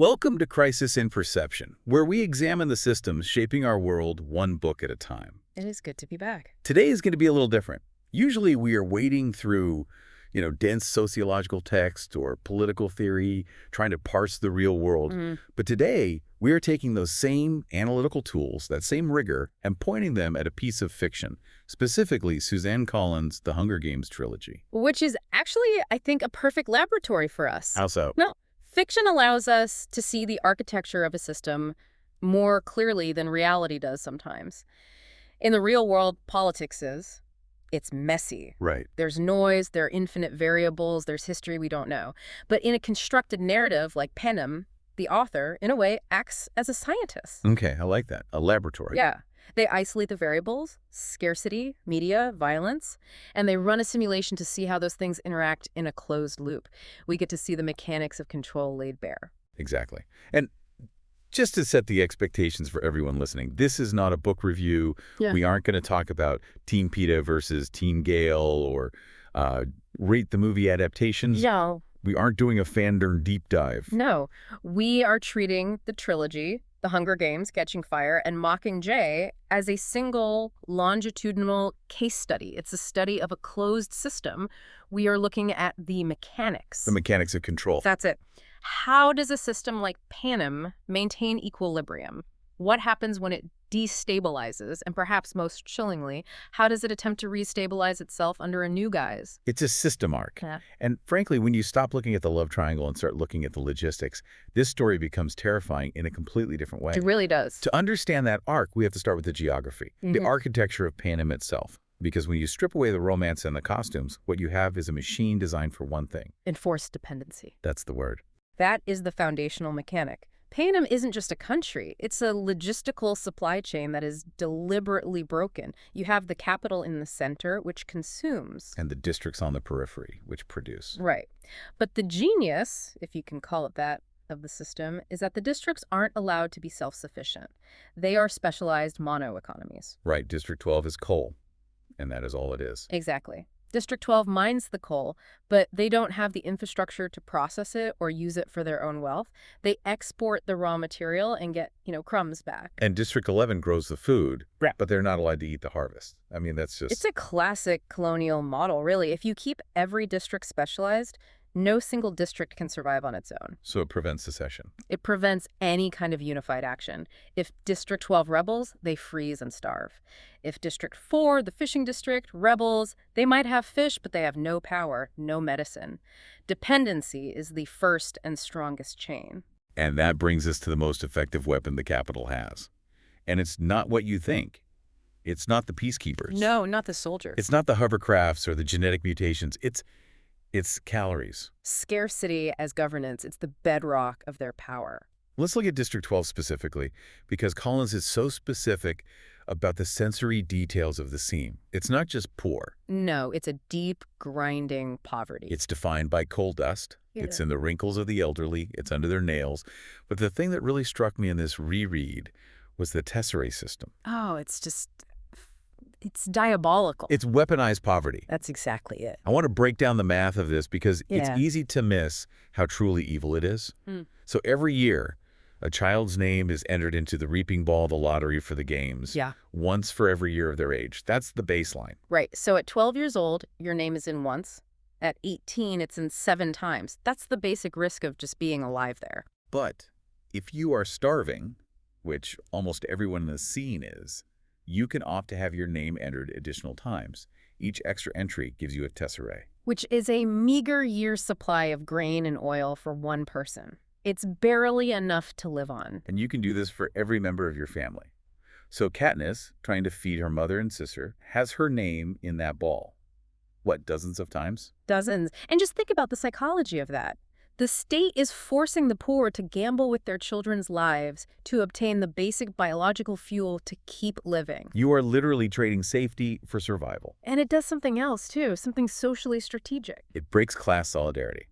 Welcome to Crisis in Perception, where we examine the systems shaping our world one book at a time. It is good to be back. Today is going to be a little different. Usually we are wading through, dense sociological text or political theory, trying to parse the real world. But today, we are taking those same analytical tools, that same rigor, and pointing them at a piece of fiction, specifically Suzanne Collins' The Hunger Games trilogy. Which is actually, I think, a perfect laboratory for us. How so? No, fiction allows us to see the architecture of a system more clearly than reality does sometimes. In the real world, politics it's messy. Right. There's noise, there are infinite variables, there's history we don't know. But in a constructed narrative like Panem, the author, in a way, acts as a scientist. Okay, I like that. A laboratory. Yeah. They isolate the variables, scarcity, media, violence, and they run a simulation to see how those things interact in a closed loop. We get to see the mechanics of control laid bare. Exactly. And just to set the expectations for everyone listening, this is not a book review. Yeah. We aren't going to talk about Team PETA versus Team Gale or rate the movie adaptations. Yeah. We aren't doing a fandom deep dive. No. We are treating the trilogy, The Hunger Games, Catching Fire, and Mockingjay as a single longitudinal case study. It's a study of a closed system. We are looking at the mechanics. The mechanics of control. That's it. How does a system like Panem maintain equilibrium? What happens when it destabilizes? And perhaps most chillingly, how does it attempt to restabilize itself under a new guise? It's a system arc. Yeah. And frankly, when you stop looking at the love triangle and start looking at the logistics, this story becomes terrifying in a completely different way. It really does. To understand that arc, we have to start with the geography, the architecture of Panem itself. Because when you strip away the romance and the costumes, what you have is a machine designed for one thing. Enforced dependency. That's the word. That is the foundational mechanic. Panem isn't just a country. It's a logistical supply chain that is deliberately broken. You have the capital in the center, which consumes. And the districts on the periphery, which produce. Right. But the genius, if you can call it that, of the system is that the districts aren't allowed to be self-sufficient. They are specialized mono-economies. Right. District 12 is coal, and that is all it is. Exactly. District 12 mines the coal, but they don't have the infrastructure to process it or use it for their own wealth. They export the raw material and get, crumbs back. And District 11 grows the food, but they're not allowed to eat the harvest. I mean, that's just... It's a classic colonial model, really. If you keep every district specialized, no single district can survive on its own. So it prevents secession. It prevents any kind of unified action. If District 12 rebels, they freeze and starve. If District 4, the fishing district, rebels, they might have fish, but they have no power, no medicine. Dependency is the first and strongest chain. And that brings us to the most effective weapon the capital has. And it's not what you think. It's not the peacekeepers. No, not the soldiers. It's not the hovercrafts or the genetic mutations. It's calories. Scarcity as governance, it's the bedrock of their power. Let's look at District 12 specifically, because Collins is so specific about the sensory details of the scene. It's not just poor. No, it's a deep, grinding poverty. It's defined by coal dust. Yeah. It's in the wrinkles of the elderly. It's under their nails. But the thing that really struck me in this reread was the tesserae system. Oh, it's diabolical. It's weaponized poverty. That's exactly it. I want to break down the math of this because it's Yeah. easy to miss how truly evil it is. So every year, a child's name is entered into the reaping ball of the lottery for the games. Yeah. Once for every year of their age. That's the baseline. Right. So at 12 years old, your name is in once. At 18, it's in 7 times. That's the basic risk of just being alive there. But if you are starving, which almost everyone in the scene is, you can opt to have your name entered additional times. Each extra entry gives you a tesserae. Which is a meager year's supply of grain and oil for one person. It's barely enough to live on. And you can do this for every member of your family. So Katniss, trying to feed her mother and sister, has her name in that ball. What, dozens of times? Dozens. And just think about the psychology of that. The state is forcing the poor to gamble with their children's lives to obtain the basic biological fuel to keep living. You are literally trading safety for survival. And it does something else, too, something socially strategic. It breaks class solidarity.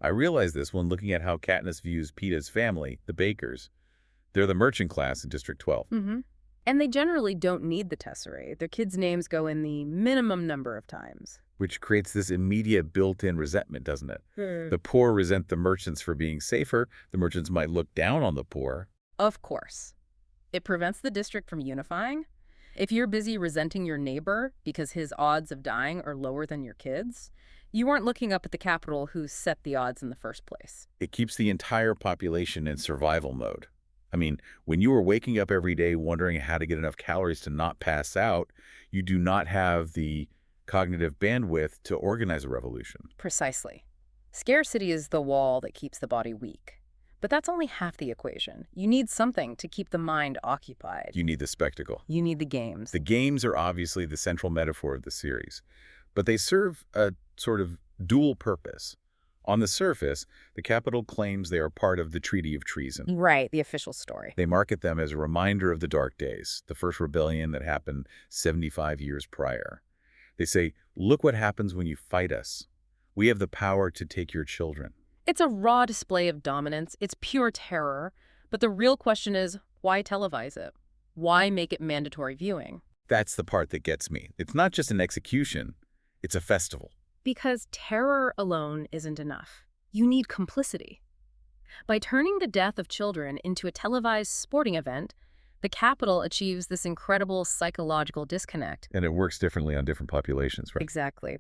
I realized this when looking at how Katniss views Peeta's family, the Bakers. They're the merchant class in District 12. And they generally don't need the tesserae. Their kids' names go in the minimum number of times. which creates this immediate built-in resentment, doesn't it? Hmm. The poor resent the merchants for being safer. The merchants might look down on the poor. Of course. It prevents the district from unifying. If you're busy resenting your neighbor because his odds of dying are lower than your kids, you aren't looking up at the capital who set the odds in the first place. It keeps the entire population in survival mode. I mean, when you are waking up every day wondering how to get enough calories to not pass out, you do not have the cognitive bandwidth to organize a revolution. Precisely. Scarcity is the wall that keeps the body weak. But that's only half the equation. You need something to keep the mind occupied. You need the spectacle. You need the games. The games are obviously the central metaphor of the series, but they serve a sort of dual purpose. On the surface, the Capitol claims they are part of the Treaty of Treason. Right, the official story. They market them as a reminder of the dark days, the first rebellion that happened 75 years prior. They say, look what happens when you fight us. We have the power to take your children. It's a raw display of dominance. It's pure terror. But the real question is, why televise it? Why make it mandatory viewing? That's the part that gets me. It's not just an execution, it's a festival. Because terror alone isn't enough. You need complicity. By turning the death of children into a televised sporting event, the Capitol achieves this incredible psychological disconnect. And it works differently on different populations, right? Exactly.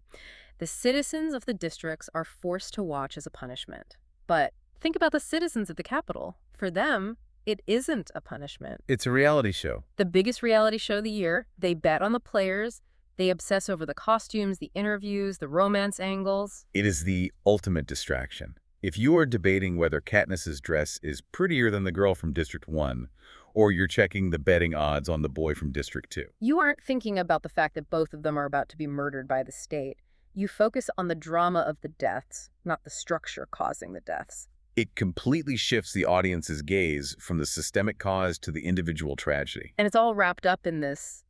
The citizens of the districts are forced to watch as a punishment. But think about the citizens at the Capitol. For them, it isn't a punishment. It's a reality show. The biggest reality show of the year. They bet on the players. They obsess over the costumes, the interviews, the romance angles. It is the ultimate distraction. If you are debating whether Katniss's dress is prettier than the girl from District 1, or you're checking the betting odds on the boy from District 2. You aren't thinking about the fact that both of them are about to be murdered by the state. You focus on the drama of the deaths, not the structure causing the deaths. It completely shifts the audience's gaze from the systemic cause to the individual tragedy. And it's all wrapped up in this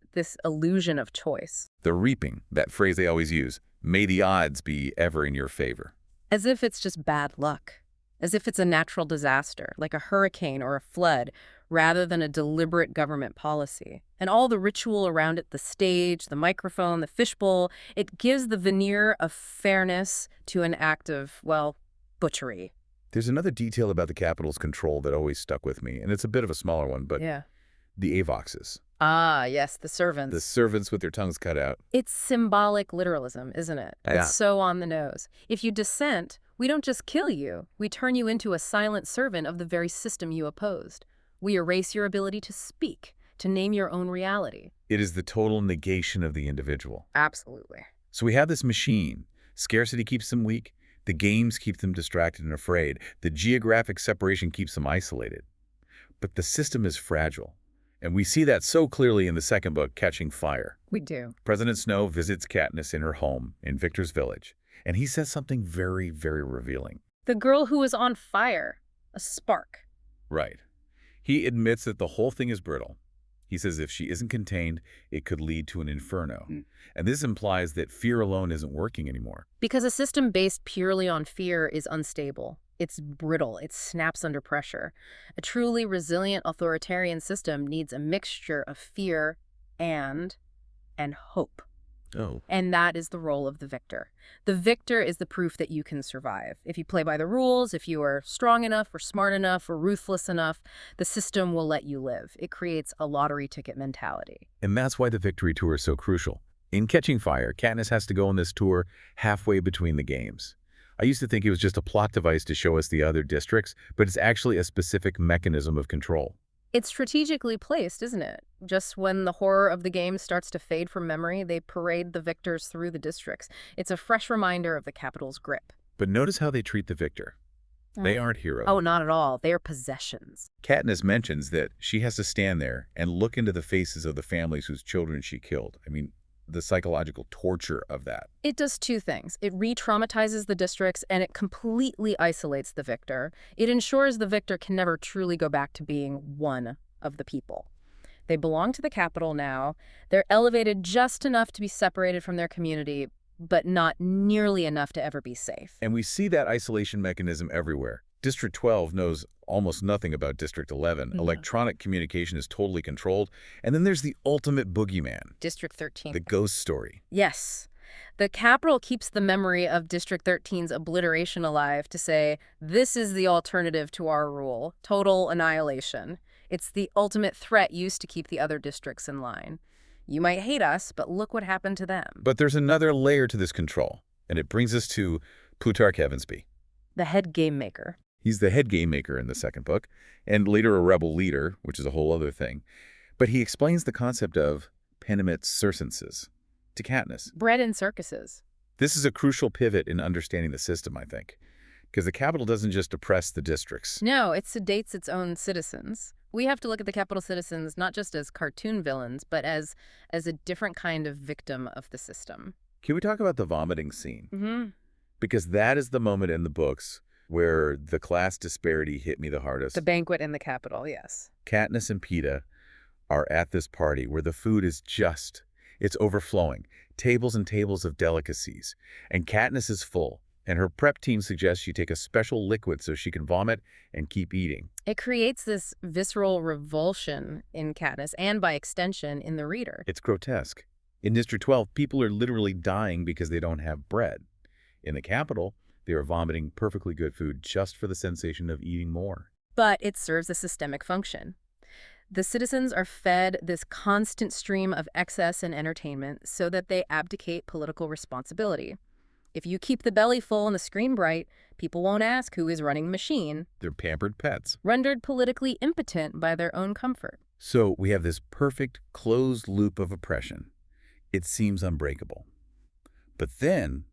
illusion of choice. The reaping, that phrase they always use, may the odds be ever in your favor. As if it's just bad luck. As if it's a natural disaster, like a hurricane or a flood, rather than a deliberate government policy. And all the ritual around it, the stage, the microphone, the fishbowl, it gives the veneer of fairness to an act of, well, butchery. There's another detail about the Capitol's control that always stuck with me, and it's a bit of a smaller one, but yeah. The avoxes. Ah, yes, the servants. The servants with their tongues cut out. It's symbolic literalism, isn't it? Yeah. It's so on the nose. If you dissent, we don't just kill you. We turn you into a silent servant of the very system you opposed. We erase your ability to speak, to name your own reality. It is the total negation of the individual. Absolutely. So we have this machine. Scarcity keeps them weak. The games keep them distracted and afraid. The geographic separation keeps them isolated. But the system is fragile. And we see that so clearly in the second book, Catching Fire. We do. President Snow visits Katniss in her home in Victor's village, and he says something very, very revealing. The girl who was on fire. A spark. Right. He admits that the whole thing is brittle. He says if she isn't contained, it could lead to an inferno. And this implies that fear alone isn't working anymore. Because a system based purely on fear is unstable. It's brittle. It snaps under pressure. A truly resilient authoritarian system needs a mixture of fear and hope. Oh. And that is the role of the victor. The victor is the proof that you can survive. If you play by the rules, if you are strong enough or smart enough or ruthless enough, the system will let you live. It creates a lottery ticket mentality. And that's why the victory tour is so crucial. In Catching Fire, Katniss has to go on this tour halfway between the games. I used to think it was just a plot device to show us the other districts, but it's actually a specific mechanism of control. It's strategically placed, isn't it? Just when the horror of the game starts to fade from memory, they parade the victors through the districts. It's a fresh reminder of the Capitol's grip. But notice how they treat the victor. They aren't heroes. Oh, not at all. They are possessions. Katniss mentions that she has to stand there and look into the faces of the families whose children she killed. I mean, the psychological torture of that. It does two things. It re-traumatizes the districts, and it completely isolates the victor. It ensures the victor can never truly go back to being one of the people. They belong to the Capitol now. They're elevated just enough to be separated from their community, but not nearly enough to ever be safe. And we see that isolation mechanism everywhere. District 12 knows almost nothing about District 11. Mm-hmm. Electronic communication is totally controlled. And then there's the ultimate boogeyman. District 13. The ghost story. Yes. The Capitol keeps the memory of District 13's obliteration alive to say, this is the alternative to our rule, total annihilation. It's the ultimate threat used to keep the other districts in line. You might hate us, but look what happened to them. But there's another layer to this control, and it brings us to Plutarch Evansby. The head game maker. He's the head game maker in the second book, and later a rebel leader, which is a whole other thing. But he explains the concept of penemet circenses to Katniss. Bred in circuses. This is a crucial pivot in understanding the system, I think, because the Capitol doesn't just oppress the districts. No, it sedates its own citizens. We have to look at the Capitol citizens not just as cartoon villains, but as a different kind of victim of the system. Can we talk about the vomiting scene? Mm-hmm. Because that is the moment in the books where the class disparity hit me the hardest. The banquet in the Capitol, yes. Katniss and Peeta are at this party where the food is it's overflowing. Tables and tables of delicacies. And Katniss is full. And her prep team suggests she take a special liquid so she can vomit and keep eating. It creates this visceral revulsion in Katniss and, by extension, in the reader. It's grotesque. In District 12, people are literally dying because they don't have bread. In the Capitol, they are vomiting perfectly good food just for the sensation of eating more. But it serves a systemic function. The citizens are fed this constant stream of excess and entertainment so that they abdicate political responsibility. If you keep the belly full and the screen bright, people won't ask who is running the machine. They're pampered pets. Rendered politically impotent by their own comfort. So we have this perfect closed loop of oppression. It seems unbreakable. But then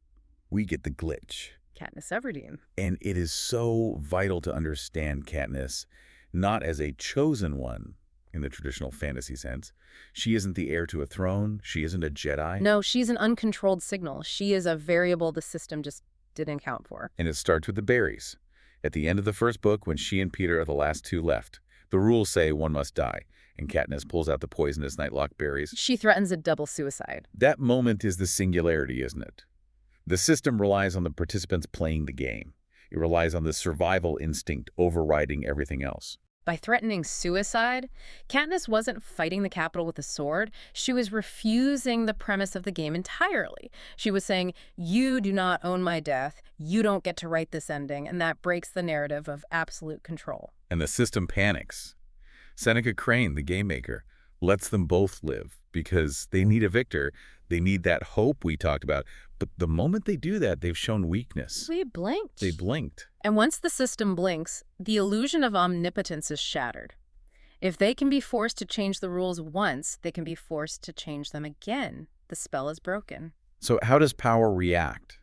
we get the glitch. Katniss Everdeen. And it is so vital to understand Katniss, not as a chosen one in the traditional fantasy sense. She isn't the heir to a throne. She isn't a Jedi. No, she's an uncontrolled signal. She is a variable the system just didn't account for. And it starts with the berries. At the end of the first book, when she and Peter are the last two left, the rules say one must die, and Katniss pulls out the poisonous nightlock berries. She threatens a double suicide. That moment is the singularity, isn't it? The system relies on the participants playing the game. It relies on the survival instinct overriding everything else. By threatening suicide, Katniss wasn't fighting the Capitol with a sword. She was refusing the premise of the game entirely. She was saying, you do not own my death. You don't get to write this ending. And that breaks the narrative of absolute control. And the system panics. Seneca Crane, the game maker, lets them both live because they need a victor. They need that hope we talked about. But the moment they do that, they've shown weakness. They blinked. They blinked. And once the system blinks, the illusion of omnipotence is shattered. If they can be forced to change the rules once, they can be forced to change them again. The spell is broken. So how does power react?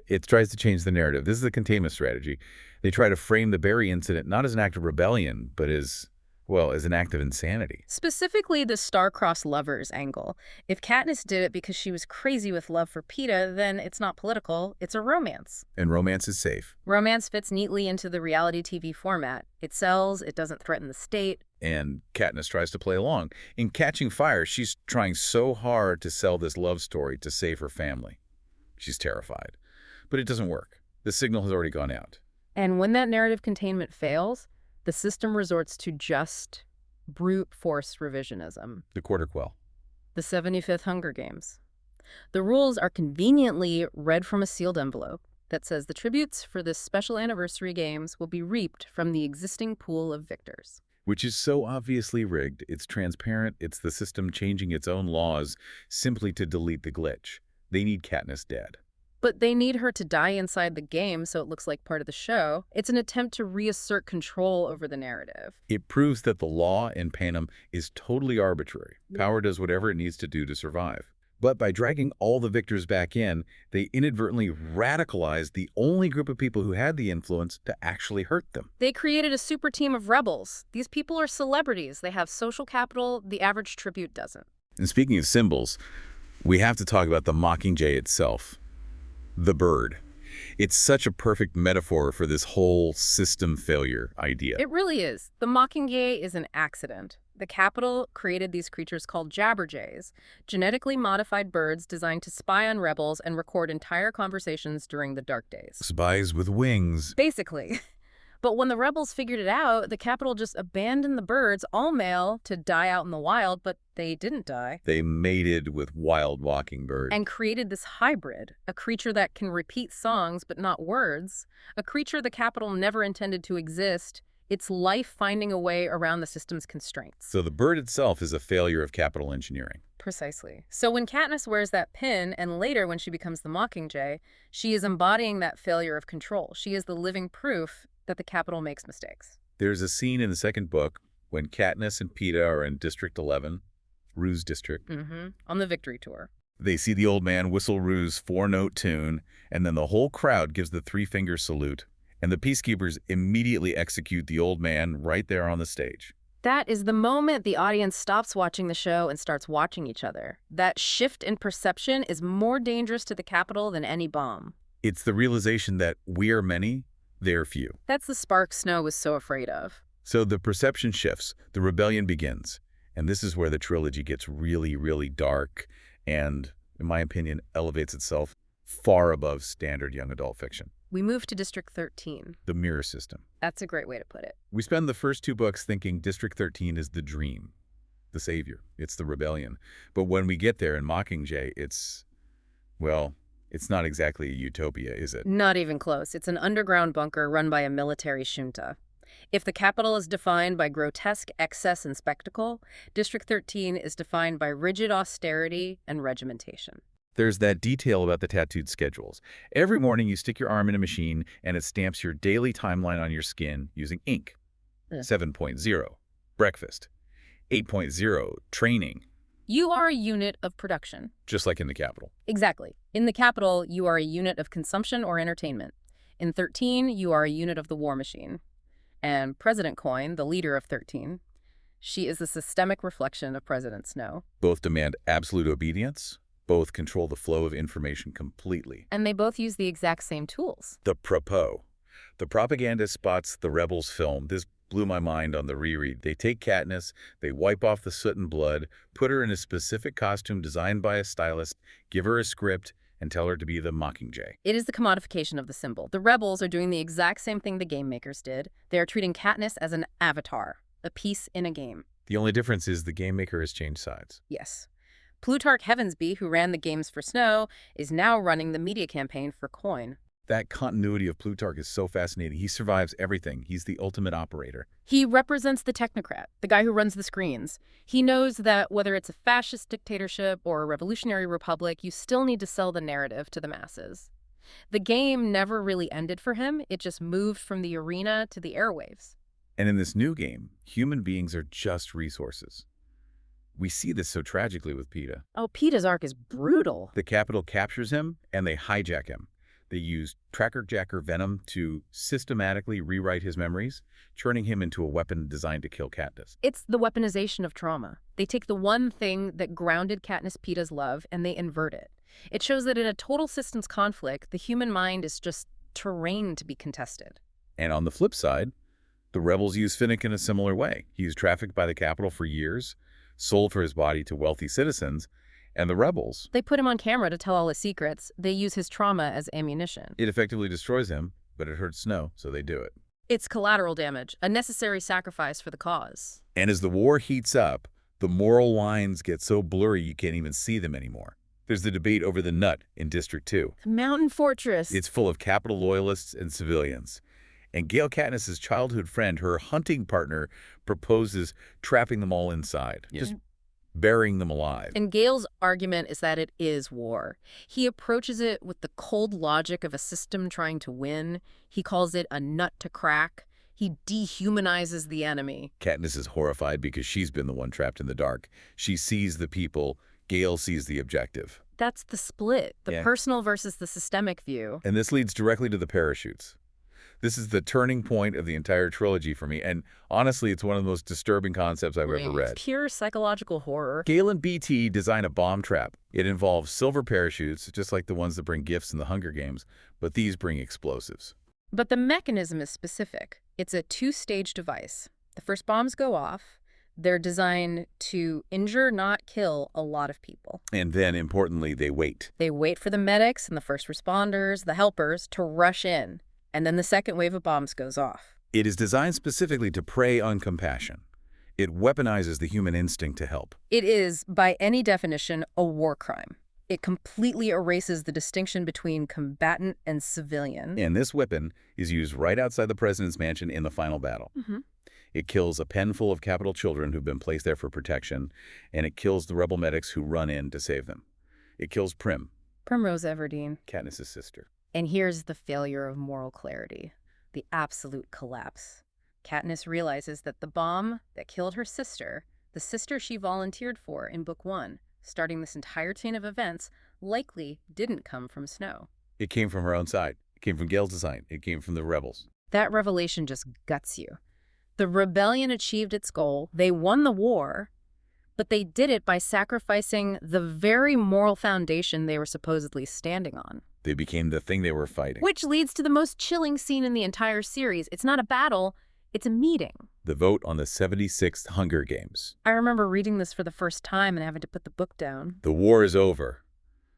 It tries to change the narrative. This is the containment strategy. They try to frame the Barry incident not as an act of rebellion, but as an act of insanity. Specifically, the star-crossed lovers angle. If Katniss did it because she was crazy with love for Peeta, then it's not political, it's a romance. And romance is safe. Romance fits neatly into the reality TV format. It sells, it doesn't threaten the state. And Katniss tries to play along. In Catching Fire, she's trying so hard to sell this love story to save her family. She's terrified. But it doesn't work. The signal has already gone out. And when that narrative containment fails, the system resorts to just brute force revisionism. The Quarter Quell. The 75th Hunger Games. The rules are conveniently read from a sealed envelope that says the tributes for this special anniversary games will be reaped from the existing pool of victors. Which is so obviously rigged. It's transparent. It's the system changing its own laws simply to delete the glitch. They need Katniss dead. But they need her to die inside the game so it looks like part of the show. It's an attempt to reassert control over the narrative. It proves that the law in Panem is totally arbitrary. Power does whatever it needs to do to survive. But by dragging all the victors back in, they inadvertently radicalized the only group of people who had the influence to actually hurt them. They created a super team of rebels. These people are celebrities. They have social capital. The average tribute doesn't. And speaking of symbols, we have to talk about the Mockingjay itself. The bird. It's such a perfect metaphor for this whole system failure idea. It really is. The Mockingjay is an accident. The Capitol created these creatures called jabberjays, genetically modified birds designed to spy on rebels and record entire conversations during the dark days. Spies with wings. Basically. But when the rebels figured it out, the Capitol just abandoned the birds, all male, to die out in the wild, but they didn't die. They mated with wild mockingbirds. And created this hybrid, a creature that can repeat songs but not words, a creature the Capitol never intended to exist, its life finding a way around the system's constraints. So the bird itself is a failure of capital engineering. Precisely. So when Katniss wears that pin, and later when she becomes the Mockingjay, she is embodying that failure of control. She is the living proof that the Capitol makes mistakes. There's a scene in the second book when Katniss and Peeta are in District 11, Rue's district. On the victory tour. They see the old man whistle Rue's four-note tune, and then the whole crowd gives the three-finger salute, and the peacekeepers immediately execute the old man right there on the stage. That is the moment the audience stops watching the show and starts watching each other. That shift in perception is more dangerous to the Capitol than any bomb. It's the realization that we are many, they're few. That's the spark Snow was so afraid of. So the perception shifts, the rebellion begins, and this is where the trilogy gets really, really dark and, in my opinion, elevates itself far above standard young adult fiction. We move to District 13. The mirror system. That's a great way to put it. We spend the first two books thinking District 13 is the dream, the savior. It's the rebellion. But when we get there in Mockingjay, it's not exactly a utopia, is it? Not even close. It's an underground bunker run by a military junta. If the Capitol is defined by grotesque excess and spectacle, District 13 is defined by rigid austerity and regimentation. There's that detail about the tattooed schedules. Every morning you stick your arm in a machine and it stamps your daily timeline on your skin using ink. 7.0, breakfast. 8.0, training. You are a unit of production. Just like in the Capitol. Exactly. In the Capitol, you are a unit of consumption or entertainment. In 13, you are a unit of the war machine. And President Coin, the leader of 13, she is the systemic reflection of President Snow. Both demand absolute obedience. Both control the flow of information completely. And they both use the exact same tools. The propos. The propaganda spots the rebels film. This blew my mind on the reread. They take Katniss, they wipe off the soot and blood, put her in a specific costume designed by a stylist, give her a script, and tell her to be the Mockingjay. It is the commodification of the symbol. The rebels are doing the exact same thing the game makers did. They are treating Katniss as an avatar, a piece in a game. The only difference is the game maker has changed sides. Yes. Plutarch Heavensbee, who ran the games for Snow, is now running the media campaign for Coin. That continuity of Plutarch is so fascinating. He survives everything. He's the ultimate operator. He represents the technocrat, the guy who runs the screens. He knows that whether it's a fascist dictatorship or a revolutionary republic, you still need to sell the narrative to the masses. The game never really ended for him. It just moved from the arena to the airwaves. And in this new game, human beings are just resources. We see this so tragically with Peeta. Oh, Peeta's arc is brutal. The Capitol captures him, and they hijack him. They use Tracker-Jacker venom to systematically rewrite his memories, turning him into a weapon designed to kill Katniss. It's the weaponization of trauma. They take the one thing that grounded Katniss Peeta's love, and they invert it. It shows that in a total systems conflict, the human mind is just terrain to be contested. And on the flip side, the rebels use Finnick in a similar way. He was trafficked by the Capitol for years, sold for his body to wealthy citizens, and the rebels... They put him on camera to tell all his secrets. They use his trauma as ammunition. It effectively destroys him, but it hurts Snow, so they do it. It's collateral damage, a necessary sacrifice for the cause. And as the war heats up, the moral lines get so blurry you can't even see them anymore. There's the debate over the Nut in District 2. The Mountain Fortress. It's full of Capitol loyalists and civilians. And Gail Katniss's childhood friend, her hunting partner, proposes trapping them all inside. Yeah. Just burying them alive. And Gale's argument is that it is war. He approaches it with the cold logic of a system trying to win. He calls it a nut to crack. He dehumanizes the enemy. Katniss is horrified because she's been the one trapped in the dark. She sees the people. Gale sees the objective. That's the split, the personal versus the systemic view. And this leads directly to the parachutes. This is the turning point of the entire trilogy for me, and honestly, it's one of the most disturbing concepts I've ever read. It's pure psychological horror. Gale and BT design a bomb trap. It involves silver parachutes, just like the ones that bring gifts in the Hunger Games, but these bring explosives. But the mechanism is specific. It's a two-stage device. The first bombs go off. They're designed to injure, not kill, a lot of people. And then, importantly, they wait. They wait for the medics and the first responders, the helpers, to rush in. And then the second wave of bombs goes off. It is designed specifically to prey on compassion. It weaponizes the human instinct to help. It is, by any definition, a war crime. It completely erases the distinction between combatant and civilian. And this weapon is used right outside the president's mansion in the final battle. It kills a pen full of Capitol children who've been placed there for protection, and it kills the rebel medics who run in to save them. It kills Primrose Everdeen. Katniss's sister. And here's the failure of moral clarity, the absolute collapse. Katniss realizes that the bomb that killed her sister, the sister she volunteered for in Book 1, starting this entire chain of events, likely didn't come from Snow. It came from her own side. It came from Gale's design. It came from the rebels. That revelation just guts you. The rebellion achieved its goal. They won the war, but they did it by sacrificing the very moral foundation they were supposedly standing on. They became the thing they were fighting. Which leads to the most chilling scene in the entire series. It's not a battle, it's a meeting. The vote on the 76th Hunger Games. I remember reading this for the first time and having to put the book down. The war is over.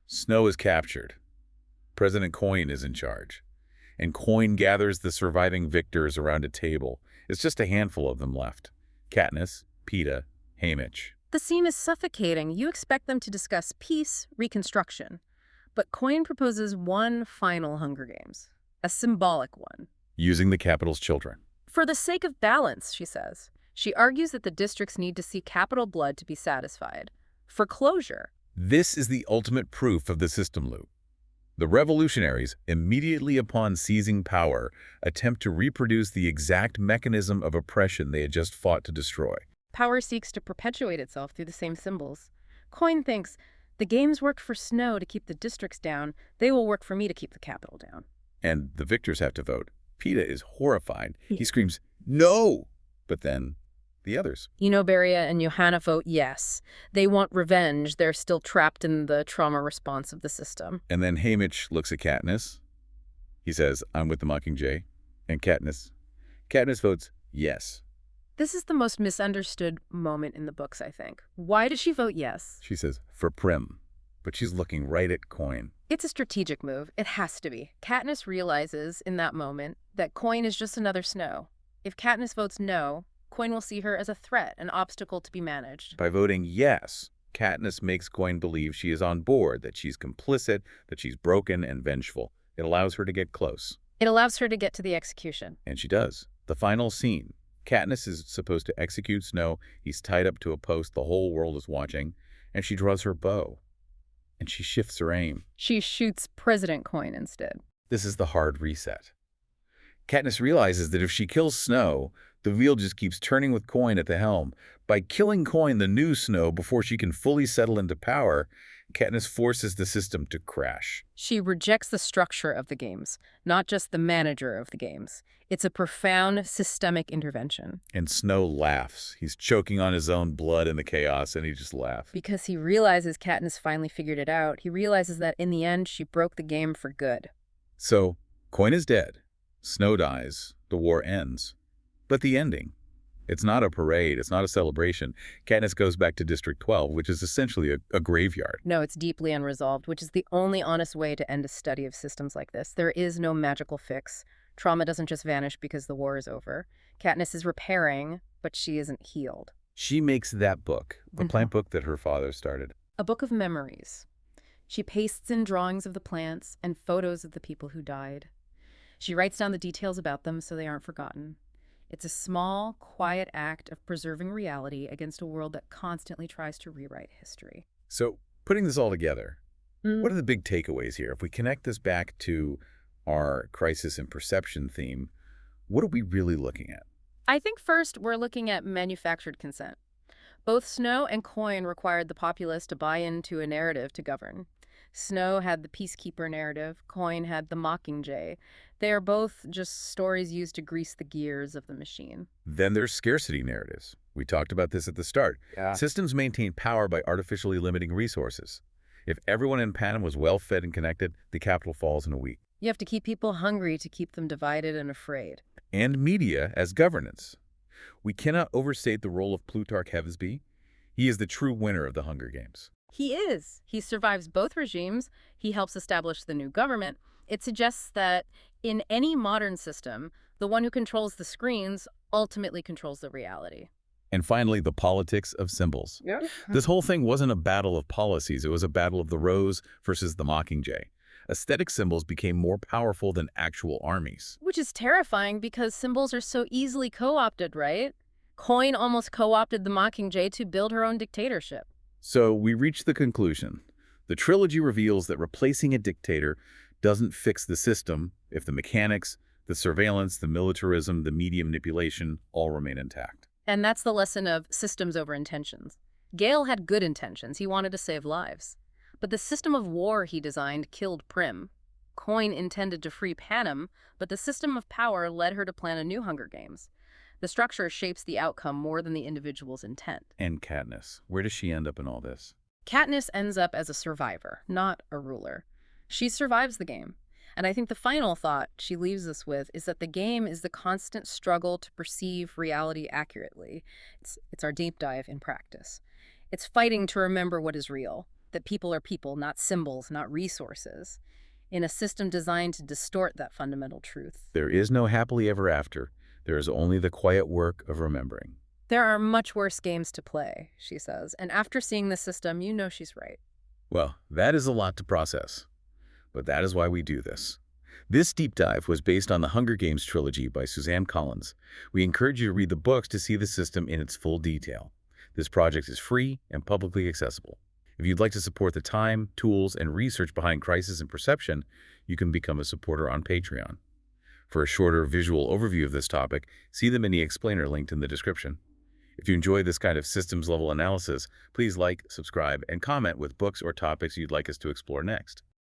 Snow is captured. President Coin is in charge. And Coin gathers the surviving victors around a table. It's just a handful of them left. Katniss, Peeta, Haymitch. The scene is suffocating. You expect them to discuss peace, reconstruction. But Coin proposes one final Hunger Games, a symbolic one. Using the Capitol's children. For the sake of balance, she says. She argues that the districts need to see Capitol blood to be satisfied. For closure. This is the ultimate proof of the system loop. The revolutionaries, immediately upon seizing power, attempt to reproduce the exact mechanism of oppression they had just fought to destroy. Power seeks to perpetuate itself through the same symbols. Coin thinks, the games worked for Snow to keep the districts down. They will work for me to keep the Capitol down. And the victors have to vote. Peeta is horrified. He screams, "No!" But then, the others. Beria and Johanna vote yes. They want revenge. They're still trapped in the trauma response of the system. And then Haymitch looks at Katniss. He says, "I'm with the Mockingjay." And Katniss votes yes. This is the most misunderstood moment in the books, I think. Why did she vote yes? She says, "For Prim." But she's looking right at Coin. It's a strategic move. It has to be. Katniss realizes in that moment that Coin is just another Snow. If Katniss votes no, Coin will see her as a threat, an obstacle to be managed. By voting yes, Katniss makes Coin believe she is on board, that she's complicit, that she's broken and vengeful. It allows her to get close. It allows her to get to the execution. And she does. The final scene. Katniss is supposed to execute Snow. He's tied up to a post. The whole world is watching. And she draws her bow. And she shifts her aim. She shoots President Coin instead. This is the hard reset. Katniss realizes that if she kills Snow, the wheel just keeps turning with Coin at the helm. By killing Coin, the new Snow, before she can fully settle into power, Katniss forces the system to crash. She rejects the structure of the games, not just the manager of the games. It's a profound systemic intervention. And Snow laughs. He's choking on his own blood in the chaos, and he just laughs. Because he realizes Katniss finally figured it out. He realizes that in the end, she broke the game for good. So, Coin is dead. Snow dies. The war ends. But the ending, it's not a parade. It's not a celebration. Katniss goes back to District 12, which is essentially a graveyard. No, it's deeply unresolved, which is the only honest way to end a study of systems like this. There is no magical fix. Trauma doesn't just vanish because the war is over. Katniss is repairing, but she isn't healed. She makes that book, the plant book that her father started. A book of memories. She pastes in drawings of the plants and photos of the people who died. She writes down the details about them so they aren't forgotten. It's a small, quiet act of preserving reality against a world that constantly tries to rewrite history. So, putting this all together, what are the big takeaways here? If we connect this back to our crisis and perception theme, what are we really looking at? I think first we're looking at manufactured consent. Both Snow and Coin required the populace to buy into a narrative to govern. Snow had the peacekeeper narrative, Coin had the Mockingjay. They are both just stories used to grease the gears of the machine. Then there's scarcity narratives. We talked about this at the start. Yeah. Systems maintain power by artificially limiting resources. If everyone in Panem was well-fed and connected, the capital falls in a week. You have to keep people hungry to keep them divided and afraid. And media as governance. We cannot overstate the role of Plutarch Hevesby. He is the true winner of the Hunger Games. He is. He survives both regimes. He helps establish the new government. It suggests that in any modern system, The one who controls the screens ultimately controls the reality. And finally, the politics of symbols. Yeah. This whole thing wasn't a battle of policies. It was a battle of the rose versus the mockingjay. Aesthetic symbols became more powerful than actual armies. Which is terrifying because symbols are so easily co-opted, right? Coin almost co-opted the Mockingjay to build her own dictatorship. So we reached the conclusion. The trilogy reveals that replacing a dictator doesn't fix the system if the mechanics, the surveillance, the militarism, the media manipulation all remain intact. And that's the lesson of systems over intentions. Gale had good intentions. He wanted to save lives. But the system of war he designed killed Prim. Coin intended to free Panem, but the system of power led her to plan a new Hunger Games. The structure shapes the outcome more than the individual's intent. And Katniss, where does she end up in all this? Katniss ends up as a survivor, not a ruler. She survives the game. And I think the final thought she leaves us with is that the game is the constant struggle to perceive reality accurately. It's our deep dive in practice. It's fighting to remember what is real, that people are people, not symbols, not resources, in a system designed to distort that fundamental truth. There is no happily ever after. There is only the quiet work of remembering. There are much worse games to play, she says, and after seeing the system, you know she's right. Well, that is a lot to process. But that is why we do this. This deep dive was based on the Hunger Games trilogy by Suzanne Collins. We encourage you to read the books to see the system in its full detail. This project is free and publicly accessible. If you'd like to support the time, tools, and research behind Crisis and Perception, you can become a supporter on Patreon. For a shorter visual overview of this topic, see the mini explainer linked in the description. If you enjoy this kind of systems-level analysis, please like, subscribe, and comment with books or topics you'd like us to explore next.